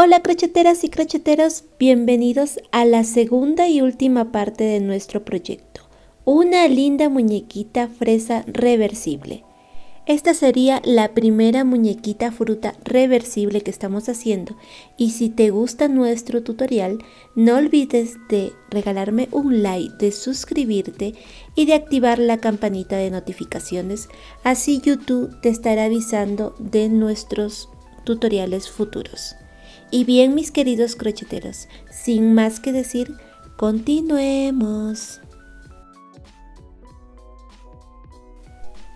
Hola crocheteras y crocheteros, bienvenidos a la segunda y última parte de nuestro proyecto, una linda muñequita fresa reversible. Esta sería la primera muñequita fruta reversible que estamos haciendo y si te gusta nuestro tutorial, no olvides de regalarme un like, de suscribirte y de activar la campanita de notificaciones, así YouTube te estará avisando de nuestros tutoriales futuros. Y bien, mis queridos crocheteros, sin más que decir, continuemos.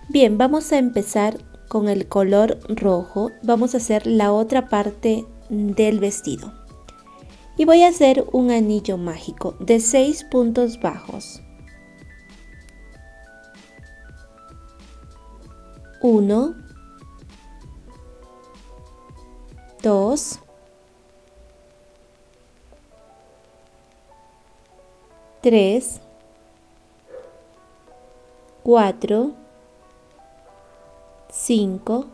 Bien, vamos a empezar con el color rojo. Vamos a hacer la otra parte del vestido. Y voy a hacer un anillo mágico de 6 puntos bajos. 1, 2, 3, 4, 5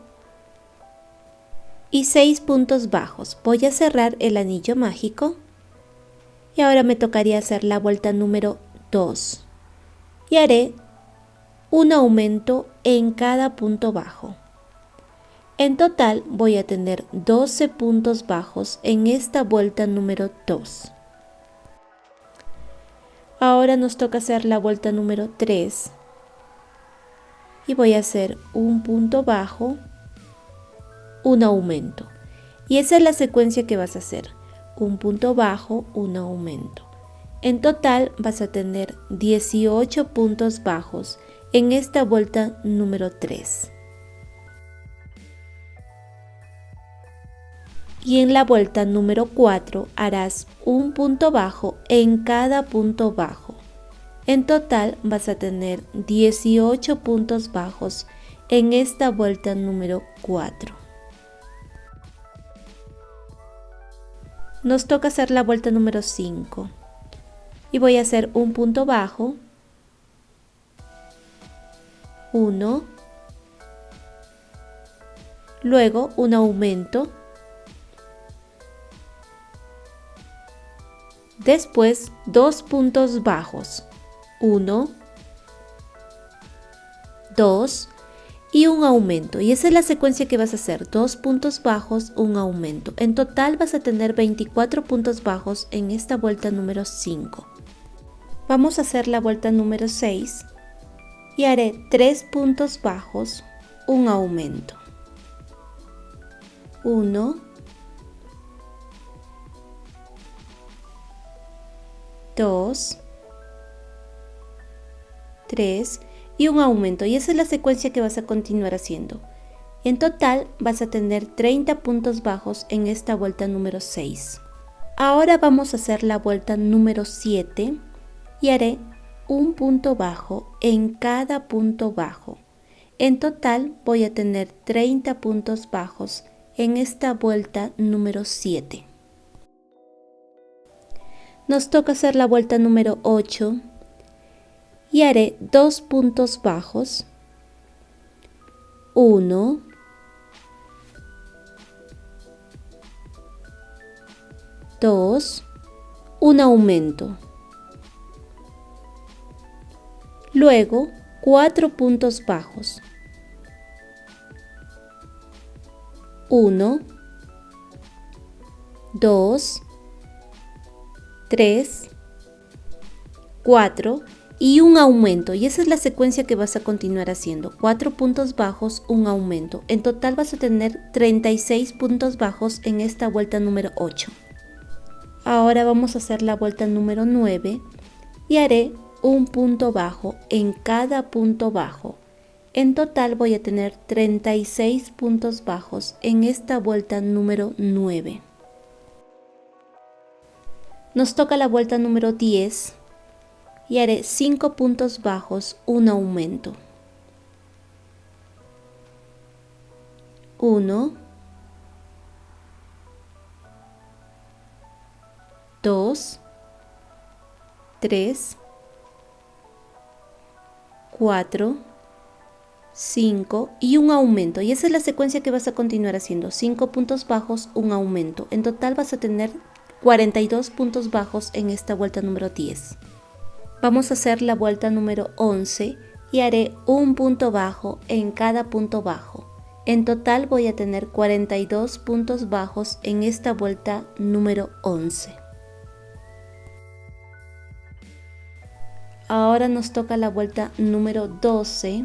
y 6 puntos bajos. Voy a cerrar el anillo mágico y ahora me tocaría hacer la vuelta número 2 y haré un aumento en cada punto bajo. En total voy a tener 12 puntos bajos en esta vuelta número 2. Ahora nos toca hacer la vuelta número 3 y voy a hacer un punto bajo, un aumento. Y esa es la secuencia que vas a hacer, un punto bajo, un aumento. En total vas a tener 18 puntos bajos en esta vuelta número 3. Y en la vuelta número 4 harás un punto bajo en cada punto bajo. En total vas a tener 18 puntos bajos en esta vuelta número 4. Nos toca hacer la vuelta número 5 y voy a hacer un punto bajo, 1, luego un aumento, después 2 puntos bajos, 1, 2 y un aumento. Y esa es la secuencia que vas a hacer, 2 puntos bajos, un aumento. En total vas a tener 24 puntos bajos en esta vuelta número 5. Vamos a hacer la vuelta número 6 y haré 3 puntos bajos, un aumento. 1, 2, 3 y un aumento, y esa es la secuencia que vas a continuar haciendo. En total vas a tener 30 puntos bajos en esta vuelta número 6. Ahora vamos a hacer la vuelta número 7 y haré un punto bajo en cada punto bajo. En total voy a tener 30 puntos bajos en esta vuelta número 7. Nos toca hacer la vuelta número 8 y haré 2 puntos bajos, 1, 2, un aumento, luego 4 puntos bajos, 1, 2, 3, 4 y un aumento, y esa es la secuencia que vas a continuar haciendo, 4 puntos bajos, un aumento. En total vas a tener 36 puntos bajos en esta vuelta número 8. Ahora vamos a hacer la vuelta número 9 y haré un punto bajo en cada punto bajo. En total voy a tener 36 puntos bajos en esta vuelta número 9. Nos toca la vuelta número 10 y haré 5 puntos bajos, un aumento. 1, 2, 3, 4, 5 y un aumento, y esa es la secuencia que vas a continuar haciendo. 5 puntos bajos, un aumento. En total vas a tener 42 puntos bajos en esta vuelta número 10. Vamos a hacer la vuelta número 11 y haré un punto bajo en cada punto bajo. En total voy a tener 42 puntos bajos en esta vuelta número 11. Ahora nos toca la vuelta número 12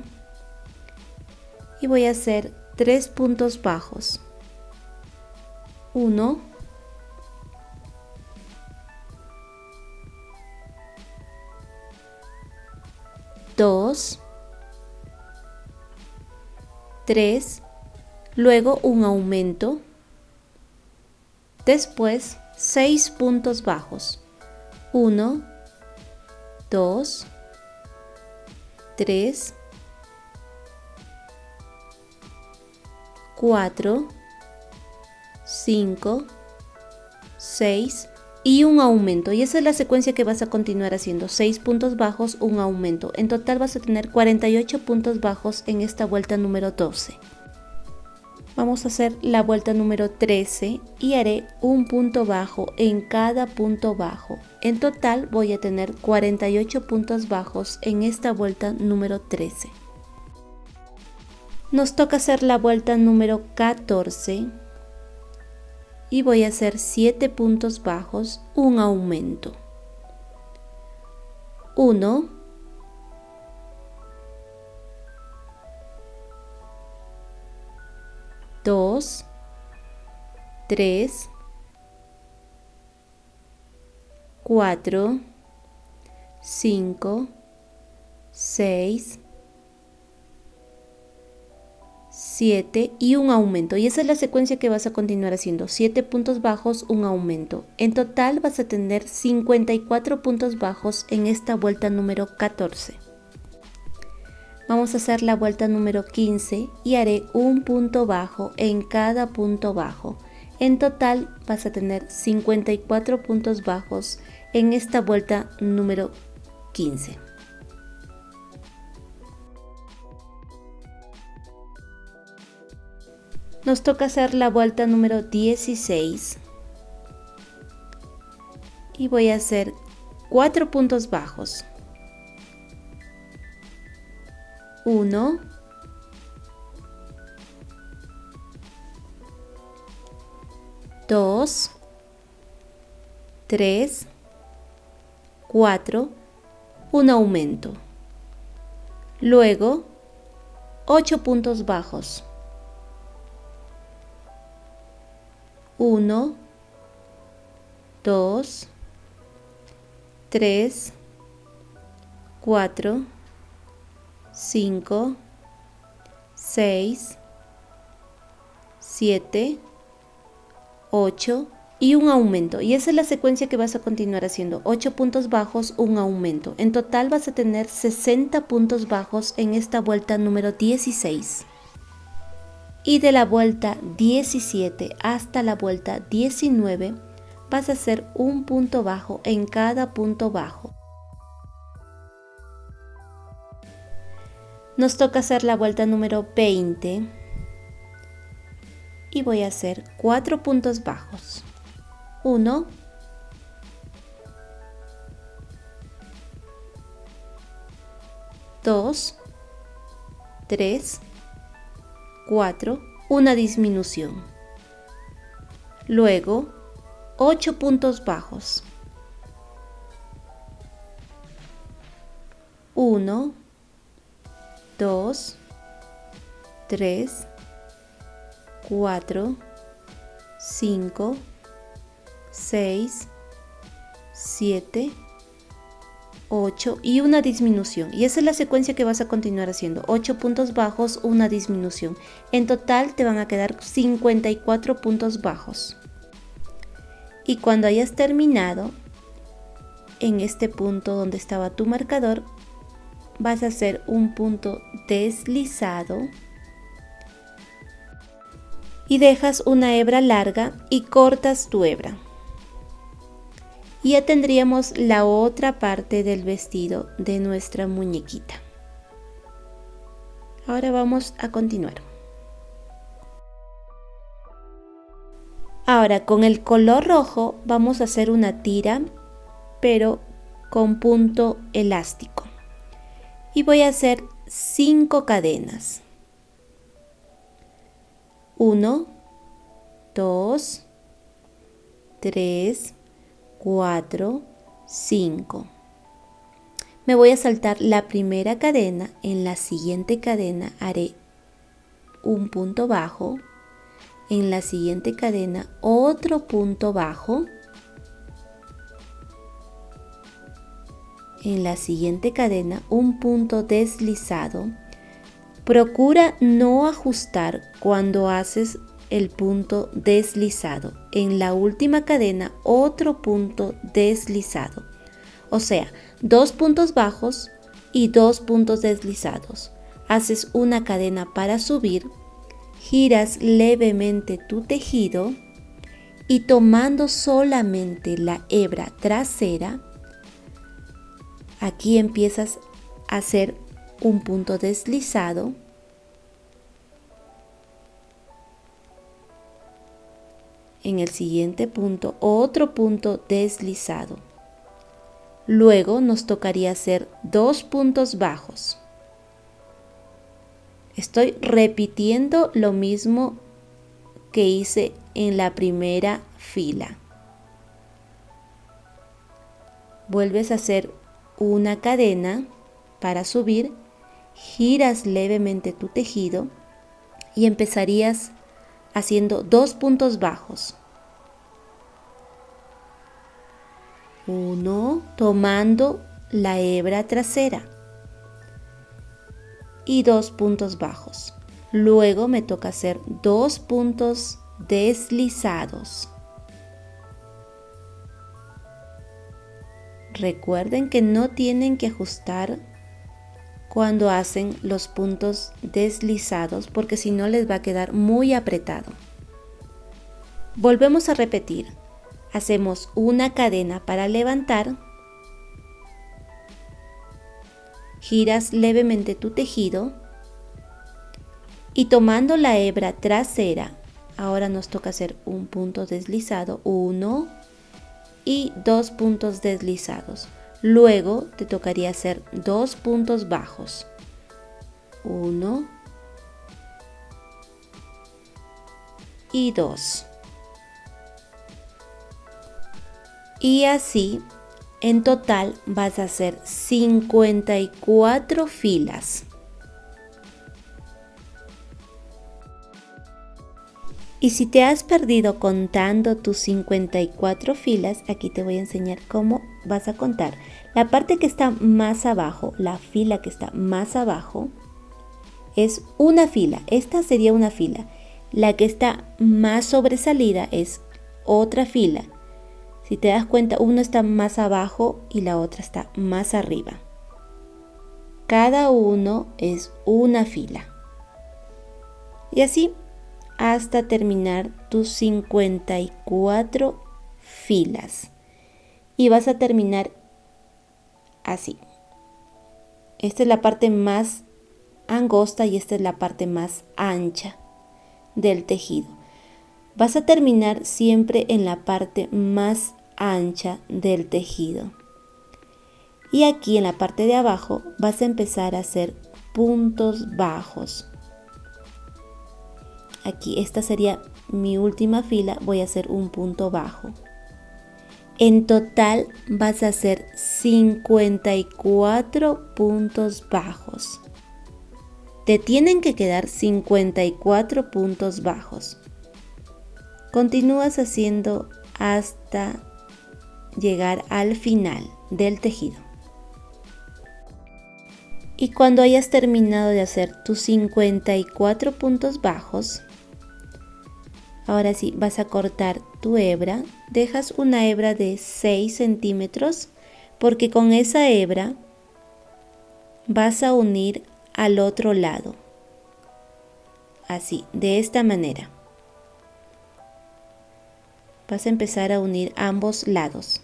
y voy a hacer 3 puntos bajos. 1, 2, 3, luego un aumento, después 6 puntos bajos. 1, 2, 3, 4, 5, 6 y un aumento, y esa es la secuencia que vas a continuar haciendo. 6 puntos bajos, un aumento. En total vas a tener 48 puntos bajos en esta vuelta número 12. Vamos a hacer la vuelta número 13 y haré un punto bajo en cada punto bajo. En total voy a tener 48 puntos bajos en esta vuelta número 13. Nos toca hacer la vuelta número 14 y voy a hacer 7 puntos bajos, un aumento. 1, 2, 3, 4, 5, 6, 7 y un aumento, y esa es la secuencia que vas a continuar haciendo. 7 puntos bajos, un aumento. En total vas a tener 54 puntos bajos en esta vuelta número 14. Vamos a hacer la vuelta número 15 y haré un punto bajo en cada punto bajo. En total vas a tener 54 puntos bajos en esta vuelta número 15. Nos toca hacer la vuelta número 16 y voy a hacer 4 puntos bajos. 1, 2, 3, 4, un aumento. Luego 8 puntos bajos. 1, 2, 3, 4, 5, 6, 7, 8 y un aumento. Y esa es la secuencia que vas a continuar haciendo. 8 puntos bajos, un aumento. En total vas a tener 60 puntos bajos en esta vuelta número 16. Y de la vuelta 17 hasta la vuelta 19 vas a hacer un punto bajo en cada punto bajo. Nos toca hacer la vuelta número 20 y voy a hacer 4 puntos bajos. 1, 2, 3, 4, una disminución. Luego 8 puntos bajos. 1, 2, 3, 4, 5, 6, 7, 8 y una disminución. Y esa es la secuencia que vas a continuar haciendo. 8 puntos bajos, una disminución. En total te van a quedar 54 puntos bajos. Y cuando hayas terminado, en este punto donde estaba tu marcador, vas a hacer un punto deslizado y dejas una hebra larga y cortas tu hebra. Y ya tendríamos la otra parte del vestido de nuestra muñequita. Ahora vamos a continuar. Ahora con el color rojo vamos a hacer una tira, pero con punto elástico. Y voy a hacer 5 cadenas. 1, 2, 3, 4, 5. Me voy a saltar la primera cadena. En la siguiente cadena haré un punto bajo. En la siguiente cadena otro punto bajo. En la siguiente cadena un punto deslizado. Procura no ajustar cuando haces el punto deslizado. En la última cadena otro punto deslizado. O sea, 2 puntos bajos y 2 puntos deslizados. Haces una cadena para subir, giras levemente tu tejido y tomando solamente la hebra trasera, aquí empiezas a hacer un punto deslizado. En el siguiente punto, otro punto deslizado. Luego nos tocaría hacer 2 puntos bajos. Estoy repitiendo lo mismo que hice en la primera fila. Vuelves a hacer una cadena para subir, giras levemente tu tejido y empezarías haciendo 2 puntos bajos. 1, tomando la hebra trasera y 2 puntos bajos. Luego me toca hacer 2 puntos deslizados. Recuerden que no tienen que ajustar cuando hacen los puntos deslizados porque si no les va a quedar muy apretado. Volvemos a repetir. Hacemos una cadena para levantar, giras levemente tu tejido y tomando la hebra trasera, ahora nos toca hacer un punto deslizado, 1 y 2 puntos deslizados. Luego te tocaría hacer 2 puntos bajos, 1 y 2. Y así, en total vas a hacer 54 filas. Y si te has perdido contando tus 54 filas, aquí te voy a enseñar cómo vas a contar. La parte que está más abajo, la fila que está más abajo, es una fila. Esta sería una fila. La que está más sobresalida es otra fila. Si te das cuenta, uno está más abajo y la otra está más arriba. Cada uno es una fila. Y así hasta terminar tus 54 filas. Y vas a terminar así. Esta es la parte más angosta y esta es la parte más ancha del tejido. Vas a terminar siempre en la parte más ancha del tejido. Y aquí en la parte de abajo vas a empezar a hacer puntos bajos. Aquí esta sería mi última fila, voy a hacer un punto bajo. En total vas a hacer 54 puntos bajos. Te tienen que quedar 54 puntos bajos. Continúas haciendo hasta llegar al final del tejido. Y cuando hayas terminado de hacer tus 54 puntos bajos, ahora sí vas a cortar tu hebra. Dejas una hebra de 6 centímetros porque con esa hebra vas a unir al otro lado. Así, de esta manera. Vas a empezar a unir ambos lados.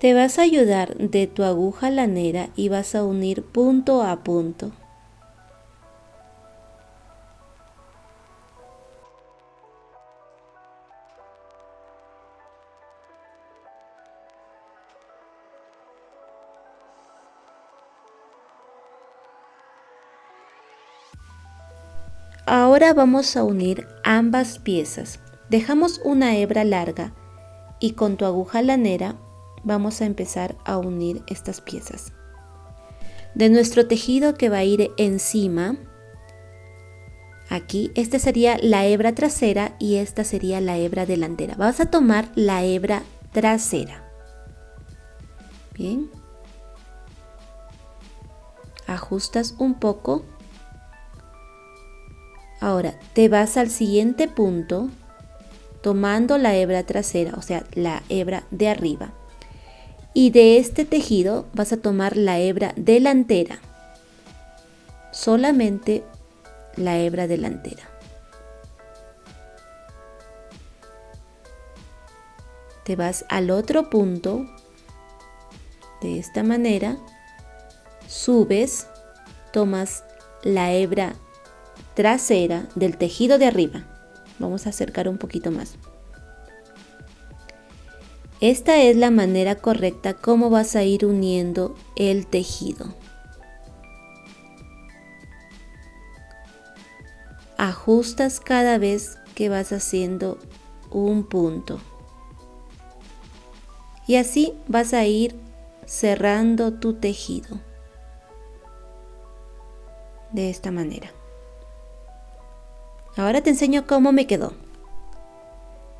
Te vas a ayudar de tu aguja lanera y vas a unir punto a punto. Ahora vamos a unir ambas piezas. Dejamos una hebra larga y con tu aguja lanera vamos a empezar a unir estas piezas. De nuestro tejido que va a ir encima, aquí, esta sería la hebra trasera y esta sería la hebra delantera. Vas a tomar la hebra trasera. Bien. Ajustas un poco. Ahora te vas al siguiente punto tomando la hebra trasera, o sea, la hebra de arriba. Y de este tejido vas a tomar la hebra delantera. Solamente la hebra delantera. Te vas al otro punto. De esta manera. Subes. Tomas la hebra trasera del tejido de arriba. Vamos a acercar un poquito más. Esta es la manera correcta como vas a ir uniendo el tejido. Ajustas cada vez que vas haciendo un punto. Y así vas a ir cerrando tu tejido. De esta manera. Ahora te enseño cómo me quedó.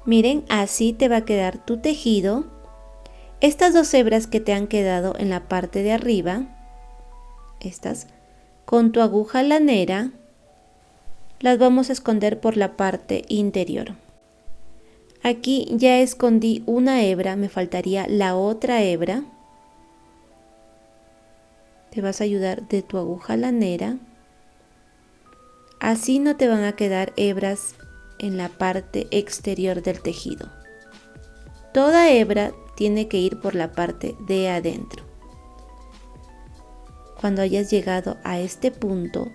Miren, así te va a quedar tu tejido. Estas dos hebras que te han quedado en la parte de arriba, estas, con tu aguja lanera, las vamos a esconder por la parte interior. Aquí ya escondí una hebra, me faltaría la otra hebra. Te vas a ayudar de tu aguja lanera. Así no te van a quedar hebras en la parte exterior del tejido. Toda hebra tiene que ir por la parte de adentro. Cuando hayas llegado a este punto,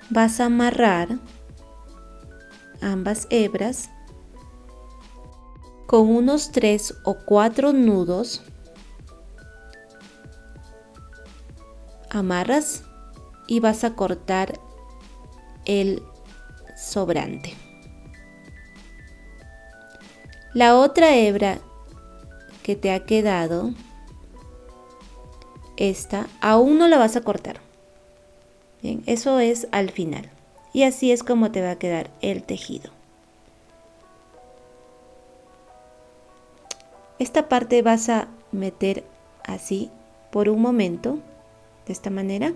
vas a amarrar ambas hebras con unos 3 o 4 nudos. Amarras y vas a cortar el sobrante. La otra hebra que te ha quedado, esta aún no la vas a cortar. Bien, eso es al final. Y así es como te va a quedar el tejido. Esta parte vas a meter así por un momento, de esta manera.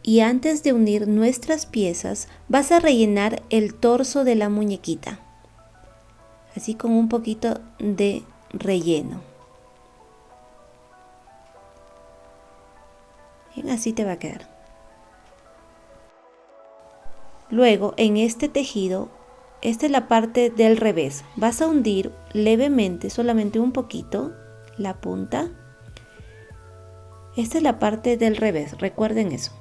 Y antes de unir nuestras piezas, vas a rellenar el torso de la muñequita. Así con un poquito de relleno. Bien, así te va a quedar. Luego, en este tejido, esta es la parte del revés. Vas a hundir levemente, solamente un poquito, la punta. Esta es la parte del revés, recuerden eso.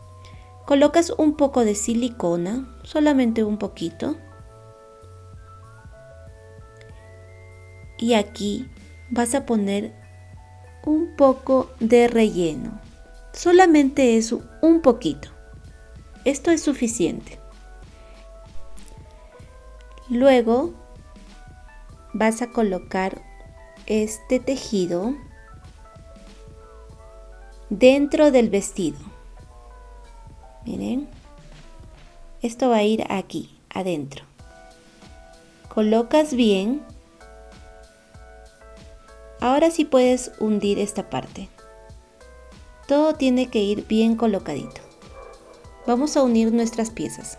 Colocas un poco de silicona, solamente un poquito. Y aquí vas a poner un poco de relleno. Solamente es un poquito. Esto es suficiente. Luego vas a colocar este tejido dentro del vestido. Miren, esto va a ir aquí, adentro. Colocas bien. Ahora sí puedes hundir esta parte. Todo tiene que ir bien colocadito. Vamos a unir nuestras piezas.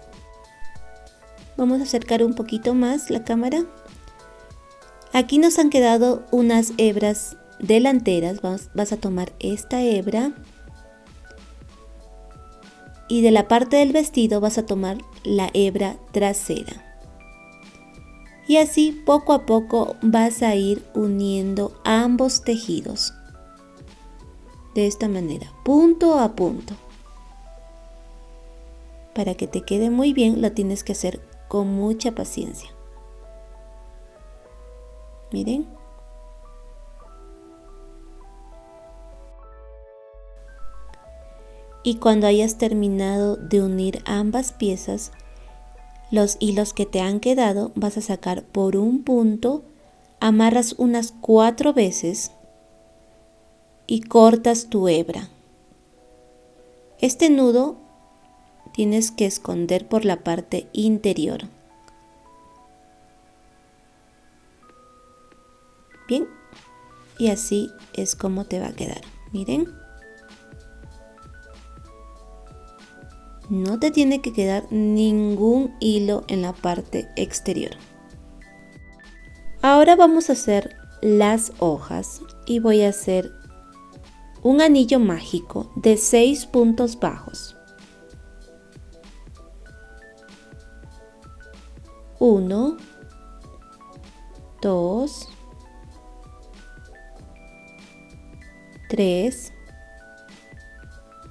Vamos a acercar un poquito más la cámara. Aquí nos han quedado unas hebras delanteras. Vas a tomar esta hebra. Y de la parte del vestido vas a tomar la hebra trasera. Y así poco a poco vas a ir uniendo ambos tejidos. De esta manera, punto a punto. Para que te quede muy bien, lo tienes que hacer con mucha paciencia. Miren. Y cuando hayas terminado de unir ambas piezas, los hilos que te han quedado vas a sacar por un punto, amarras unas 4 veces y cortas tu hebra. Este nudo tienes que esconder por la parte interior. Bien, y así es como te va a quedar. Miren. No te tiene que quedar ningún hilo en la parte exterior. Ahora vamos a hacer las hojas y voy a hacer un anillo mágico de 6 puntos bajos. 1, 2, 3,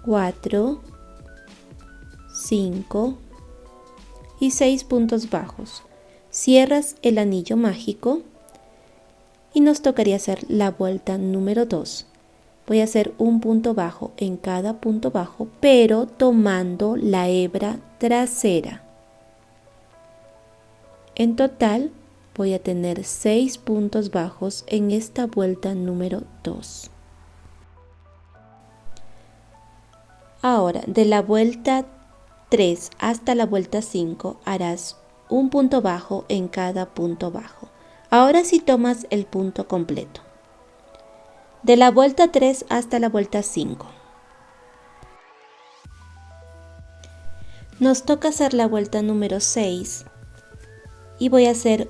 4, 5 y 6 puntos bajos. Cierras el anillo mágico y nos tocaría hacer la vuelta número 2. Voy a hacer un punto bajo en cada punto bajo, pero tomando la hebra trasera. En total voy a tener 6 puntos bajos en esta vuelta número 2. Ahora, de la vuelta 3 hasta la vuelta 5 harás un punto bajo en cada punto bajo. Ahora sí tomas el punto completo. De la vuelta 3 hasta la vuelta 5. Nos toca hacer la vuelta número 6 y voy a hacer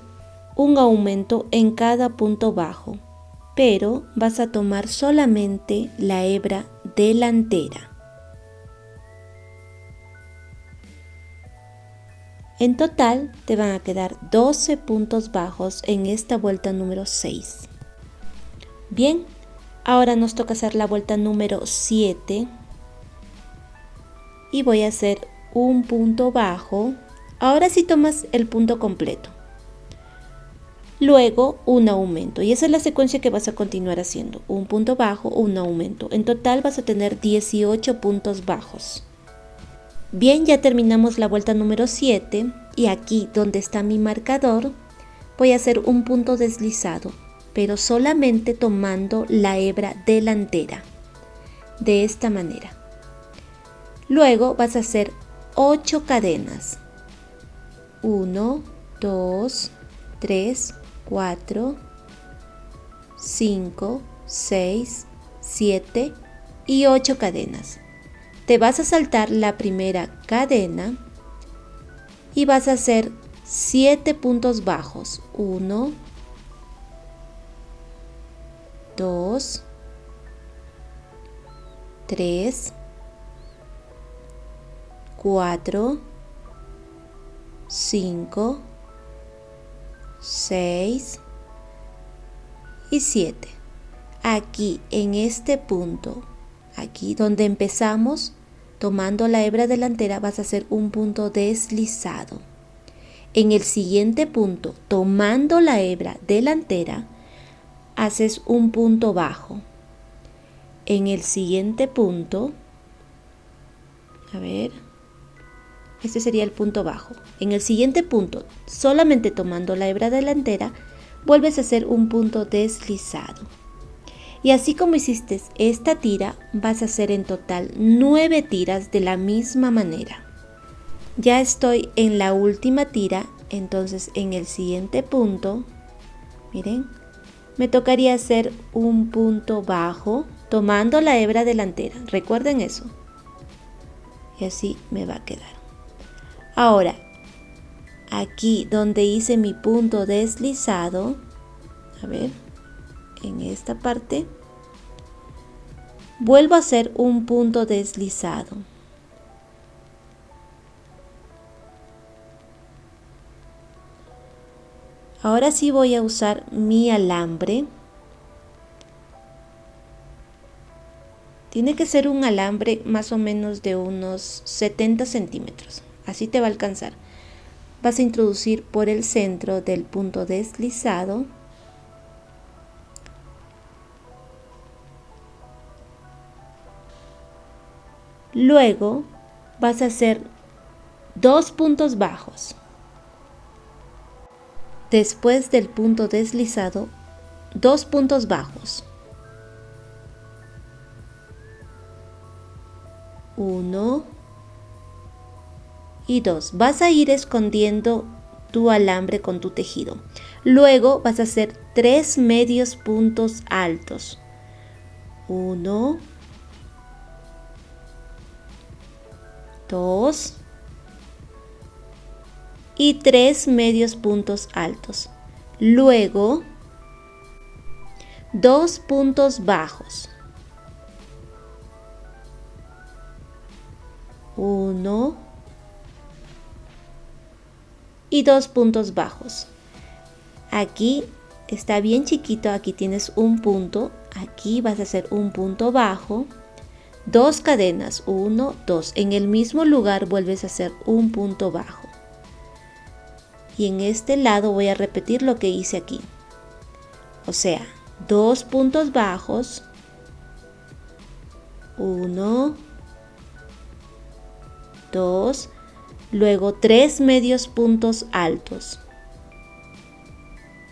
un aumento en cada punto bajo, pero vas a tomar solamente la hebra delantera. En total te van a quedar 12 puntos bajos en esta vuelta número 6. Bien, ahora nos toca hacer la vuelta número 7 y voy a hacer un punto bajo. Ahora sí tomas el punto completo. Luego un aumento y esa es la secuencia que vas a continuar haciendo. Un punto bajo, un aumento. En total vas a tener 18 puntos bajos. Bien, ya terminamos la vuelta número 7 y aquí donde está mi marcador voy a hacer un punto deslizado, pero solamente tomando la hebra delantera, de esta manera. Luego vas a hacer 8 cadenas. 1, 2, 3, 4, 5, 6, 7 y 8 cadenas. Te vas a saltar la primera cadena y vas a hacer 7 puntos bajos. 1, 2, 3, 4, 5, 6 y 7. Aquí en este punto, aquí donde empezamos, tomando la hebra delantera vas a hacer un punto deslizado. En el siguiente punto, tomando la hebra delantera, haces un punto bajo. En el siguiente punto, a ver, este sería el punto bajo. En el siguiente punto, solamente tomando la hebra delantera, vuelves a hacer un punto deslizado. Y así como hiciste esta tira, vas a hacer en total 9 tiras de la misma manera. Ya estoy en la última tira, entonces en el siguiente punto, miren, me tocaría hacer un punto bajo tomando la hebra delantera. Recuerden eso. Y así me va a quedar. Ahora, aquí donde hice mi punto deslizado, a ver, en esta parte, vuelvo a hacer un punto deslizado. Ahora sí voy a usar mi alambre. Tiene que ser un alambre más o menos de unos 70 centímetros. Así te va a alcanzar. Vas a introducir por el centro del punto deslizado. Luego vas a hacer 2 puntos bajos. Después del punto deslizado, 2 puntos bajos. 1 y 2. Vas a ir escondiendo tu alambre con tu tejido. Luego vas a hacer 3 medios puntos altos. 1, 2 y 3 medios puntos altos. Luego 2 puntos bajos. 1 y 2 puntos bajos. Aquí está bien chiquito, aquí tienes un punto, aquí vas a hacer un punto bajo, 2 cadenas, 1, 2. En el mismo lugar vuelves a hacer un punto bajo. Y en este lado voy a repetir lo que hice aquí. O sea, 2 puntos bajos, 1, 2, luego 3 medios puntos altos.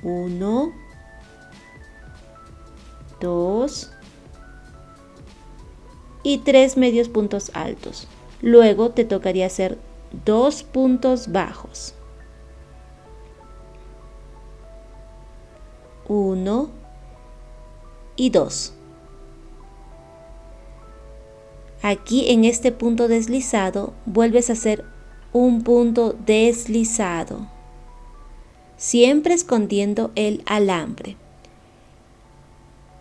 1, 2 y 3 medios puntos altos. Luego te tocaría hacer 2 puntos bajos. 1 y 2. Aquí en este punto deslizado vuelves a hacer un punto deslizado, siempre escondiendo el alambre.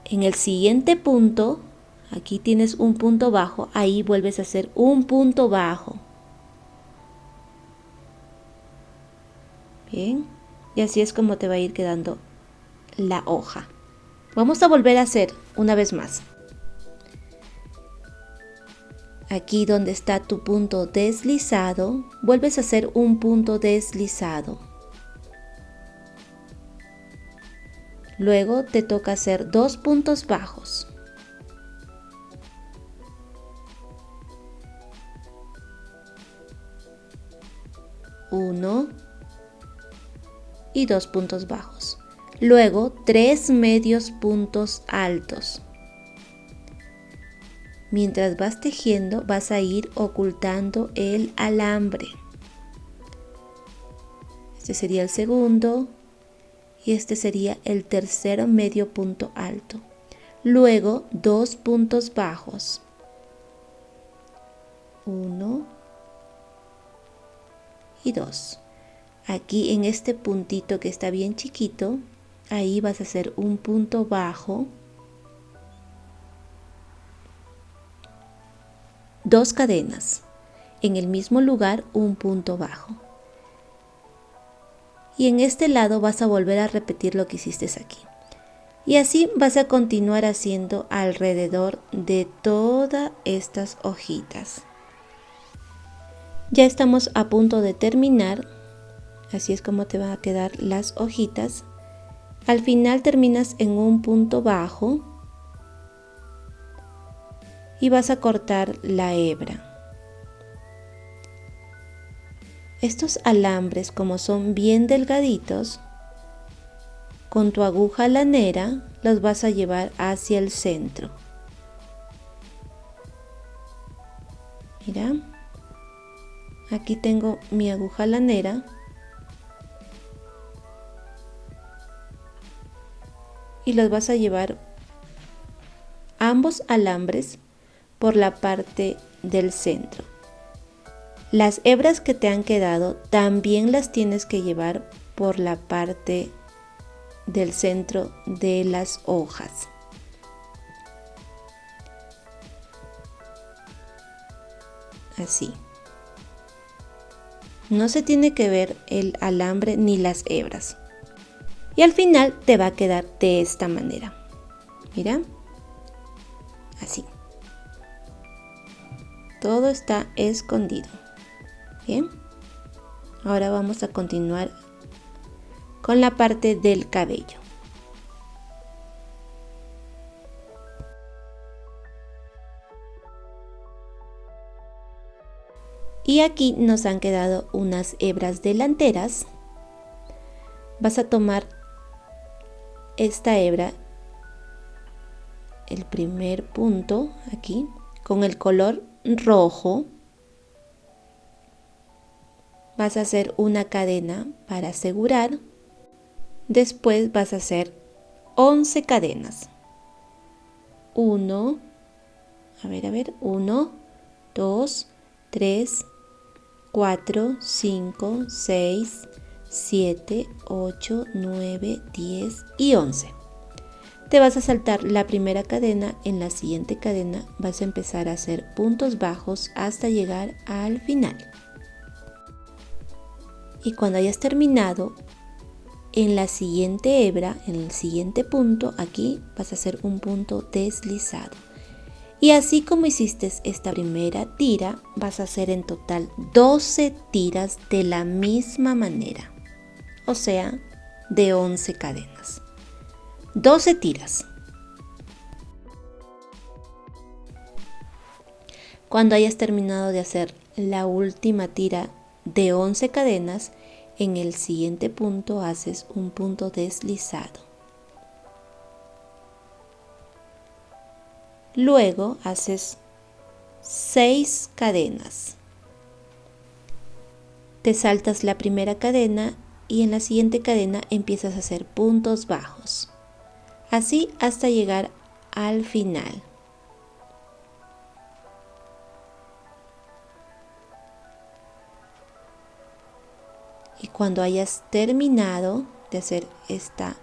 En el siguiente punto, aquí tienes un punto bajo, ahí vuelves a hacer un punto bajo. Bien, y así es como te va a ir quedando la hoja. Vamos a volver a hacer una vez más. Aquí donde está tu punto deslizado, vuelves a hacer un punto deslizado. Luego te toca hacer 2 puntos bajos. 1 y 2 puntos bajos. Luego 3 medios puntos altos. Mientras vas tejiendo, vas a ir ocultando el alambre. Este sería el segundo y este sería el tercer medio punto alto. Luego 2 puntos bajos. 1 y 2. Aquí en este puntito que está bien chiquito, ahí vas a hacer un punto bajo. 2 cadenas, en el mismo lugar un punto bajo. Y en este lado vas a volver a repetir lo que hiciste aquí. Y así vas a continuar haciendo alrededor de todas estas hojitas. Ya estamos a punto de terminar. Así es como te van a quedar las hojitas. Al final terminas en un punto bajo. Y vas a cortar la hebra. Estos alambres, como son bien delgaditos, con tu aguja lanera los vas a llevar hacia el centro. Mira, aquí tengo mi aguja lanera y los vas a llevar ambos alambres por la parte del centro. Las hebras que te han quedado también las tienes que llevar por la parte del centro de las hojas. Así. No se tiene que ver el alambre ni las hebras. Y al final te va a quedar de esta manera. Mira, así. Todo está escondido. Bien. Ahora vamos a continuar con la parte del cabello. Y aquí nos han quedado unas hebras delanteras. Vas a tomar esta hebra, el primer punto aquí, con el color rojo. Vas a hacer una cadena para asegurar. Después vas a hacer 11 cadenas. 1, 1, 2, 3, 4, 5, 6, 7, 8, 9, 10 y 11. Te vas a saltar la primera cadena. En la siguiente cadena vas a empezar a hacer puntos bajos hasta llegar al final. Y cuando hayas terminado, en la siguiente hebra, en el siguiente punto, aquí vas a hacer un punto deslizado. Y así como hiciste esta primera tira, vas a hacer en total 12 tiras de la misma manera. O sea, de 11 cadenas. 12 tiras. Cuando hayas terminado de hacer la última tira de 11 cadenas, en el siguiente punto haces un punto deslizado. Luego haces 6 cadenas. Te saltas la primera cadena y en la siguiente cadena empiezas a hacer puntos bajos. Así hasta llegar al final. Y cuando hayas terminado de hacer esta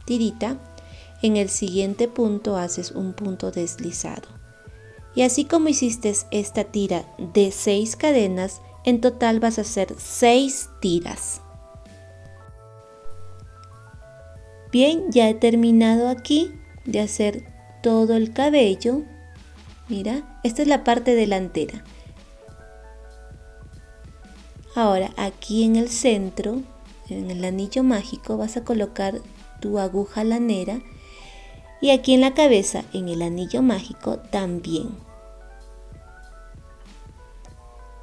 tirita, en el siguiente punto haces un punto deslizado. Y así como hiciste esta tira de 6 cadenas, en total vas a hacer 6 tiras. Bien, ya he terminado aquí de hacer todo el cabello. Mira, esta es la parte delantera. Ahora aquí en el centro, en el anillo mágico, vas a colocar tu aguja lanera. Y aquí en la cabeza, en el anillo mágico, también.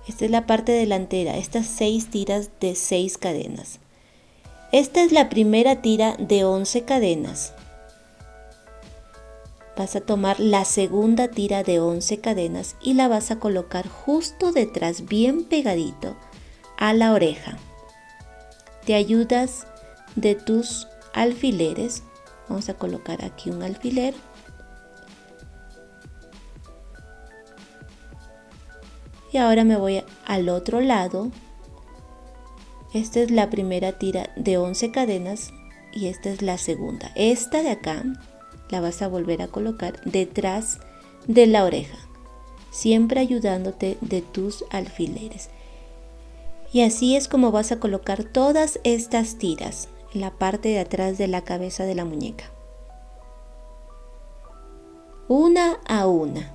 Esta es la parte delantera, estas 6 tiras de 6 cadenas. Esta es la primera tira de 11 cadenas. Vas a tomar la segunda tira de 11 cadenas y la vas a colocar justo detrás, bien pegadito a la oreja. Te ayudas de tus alfileres. Vamos a colocar aquí un alfiler. Y ahora me voy al otro lado. Esta es la primera tira de 11 cadenas y esta es la segunda. Esta de acá la vas a volver a colocar detrás de la oreja, siempre ayudándote de tus alfileres. Y así es como vas a colocar todas estas tiras en la parte de atrás de la cabeza de la muñeca. Una a una.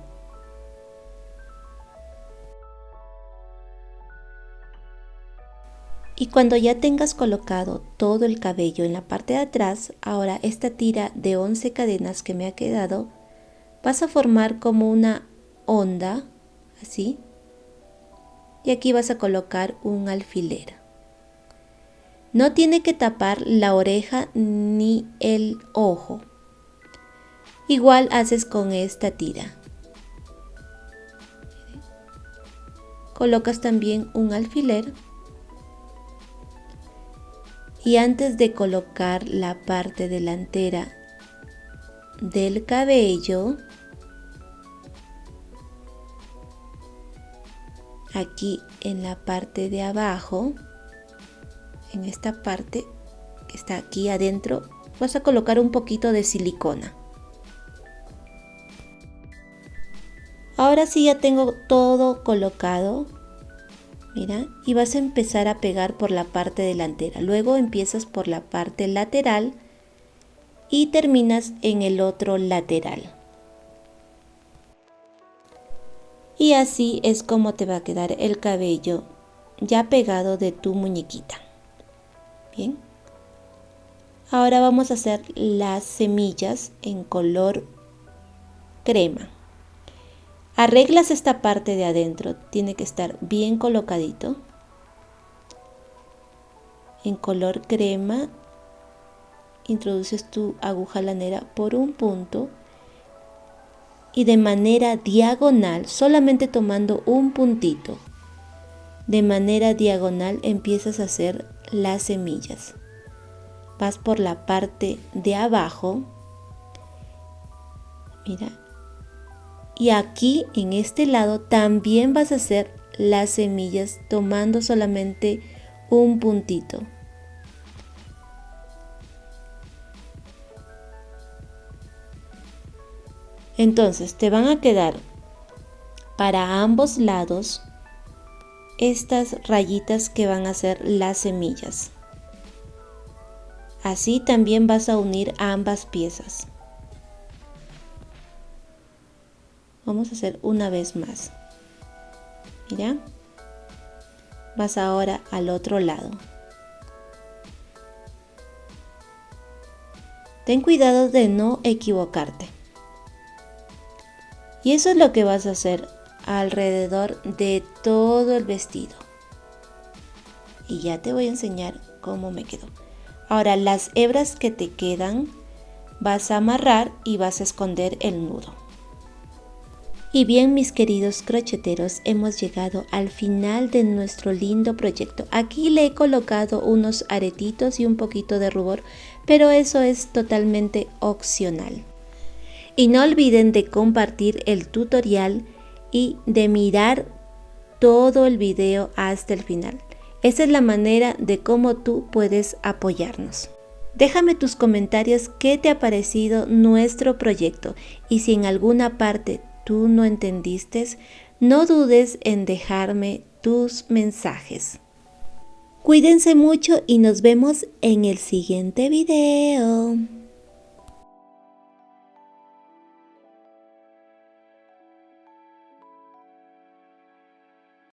Y cuando ya tengas colocado todo el cabello en la parte de atrás, ahora esta tira de 11 cadenas que me ha quedado, vas a formar como una onda, así. Y aquí vas a colocar un alfiler. No tiene que tapar la oreja ni el ojo. Igual haces con esta tira. Colocas también un alfiler. Y antes de colocar la parte delantera del cabello, aquí en la parte de abajo, en esta parte que está aquí adentro, vas a colocar un poquito de silicona. Ahora sí ya tengo todo colocado. Mira, y vas a empezar a pegar por la parte delantera. Luego empiezas por la parte lateral y terminas en el otro lateral. Y así es como te va a quedar el cabello ya pegado de tu muñequita. Bien. Ahora vamos a hacer las semillas en color crema. Arreglas esta parte de adentro, tiene que estar bien colocadito. En color crema, introduces tu aguja lanera por un punto y de manera diagonal, solamente tomando un puntito, de manera diagonal empiezas a hacer las semillas. Vas por la parte de abajo, mira, y aquí en este lado también vas a hacer las semillas tomando solamente un puntito. Entonces te van a quedar para ambos lados estas rayitas que van a ser las semillas. Así también vas a unir ambas piezas. Vamos a hacer una vez más. Mira. Vas ahora al otro lado. Ten cuidado de no equivocarte. Y eso es lo que vas a hacer alrededor de todo el vestido. Y ya te voy a enseñar cómo me quedó. Ahora las hebras que te quedan vas a amarrar y vas a esconder el nudo. Y bien, mis queridos crocheteros, hemos llegado al final de nuestro lindo proyecto. Aquí le he colocado unos aretitos y un poquito de rubor, pero eso es totalmente opcional. Y no olviden de compartir el tutorial y de mirar todo el video hasta el final. Esa es la manera de cómo tú puedes apoyarnos. Déjame tus comentarios qué te ha parecido nuestro proyecto y si en alguna parte tú no entendiste, no dudes en dejarme tus mensajes. Cuídense mucho y nos vemos en el siguiente video.